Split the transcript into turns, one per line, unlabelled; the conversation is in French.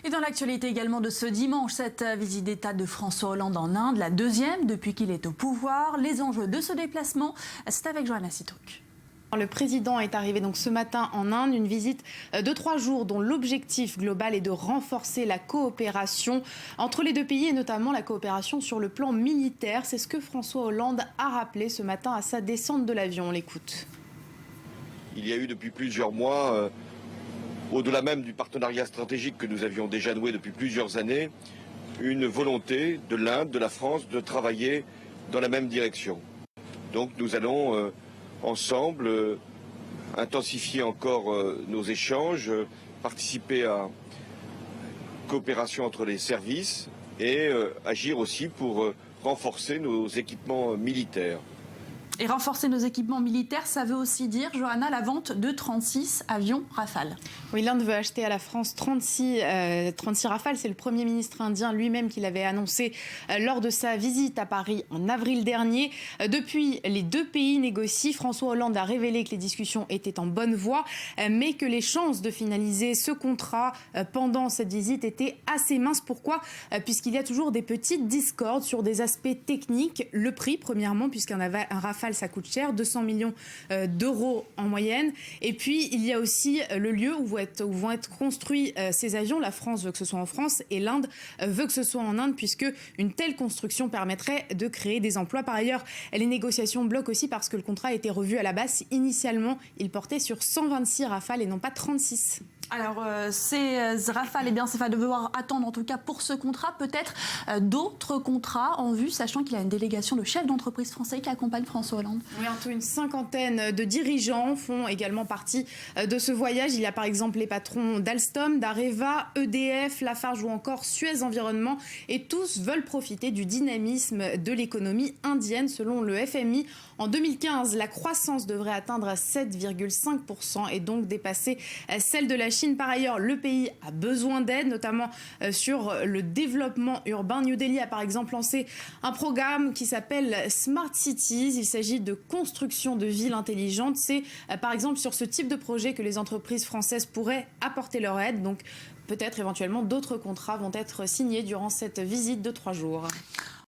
Et dans l'actualité également de ce dimanche, cette visite d'État de François Hollande en Inde, la deuxième depuis qu'il est au pouvoir. Les enjeux de ce déplacement, c'est avec Johanna Citruc.
Le président est arrivé donc ce matin en Inde, une visite de 3 jours dont l'objectif global est de renforcer la coopération entre les deux pays et notamment la coopération sur le plan militaire. C'est ce que François Hollande a rappelé ce matin à sa descente de l'avion. On l'écoute.
Il y a eu depuis plusieurs mois, au-delà même du partenariat stratégique que nous avions déjà noué depuis plusieurs années, une volonté de l'Inde, de la France, de travailler dans la même direction. Donc nous allons ensemble intensifier encore nos échanges, participer à coopération entre les services et agir aussi pour renforcer nos équipements militaires.
Et renforcer nos équipements militaires, ça veut aussi dire, Johanna, la vente de 36 avions Rafale.
Oui, l'Inde veut acheter à la France 36 Rafale. C'est le Premier ministre indien lui-même qui l'avait annoncé lors de sa visite à Paris en avril dernier. Depuis, les deux pays négocient. François Hollande a révélé que les discussions étaient en bonne voie, mais que les chances de finaliser ce contrat pendant cette visite étaient assez minces. Pourquoi ? Puisqu'il y a toujours des petites discordes sur des aspects techniques. Le prix, premièrement, puisqu'un Rafale, ça coûte cher, 200 millions d'euros en moyenne. Et puis, il y a aussi le lieu où vont être construits ces avions. La France veut que ce soit en France et l'Inde veut que ce soit en Inde, puisque une telle construction permettrait de créer des emplois. Par ailleurs, les négociations bloquent aussi parce que le contrat a été revu à la baisse. Initialement, il portait sur 126 Rafales et non pas 36.
Alors, ces Rafales, eh bien, ça va devoir attendre, en tout cas pour ce contrat, peut-être d'autres contrats en vue, sachant qu'il y a une délégation de chefs d'entreprise français qui accompagne François Hollande.
Oui, une 50aine de dirigeants font également partie de ce voyage. Il y a par exemple les patrons d'Alstom, d'Areva, EDF, Lafarge ou encore Suez Environnement. Et tous veulent profiter du dynamisme de l'économie indienne. Selon le FMI, en 2015, la croissance devrait atteindre 7,5% et donc dépasser celle de la Chine. Par ailleurs, le pays a besoin d'aide, notamment sur le développement urbain. New Delhi a par exemple lancé un programme qui s'appelle Smart Cities. Il s'agit de construction de villes intelligentes. C'est par exemple sur ce type de projet que les entreprises françaises pourraient apporter leur aide. Donc peut-être éventuellement d'autres contrats vont être signés durant cette visite de 3 jours.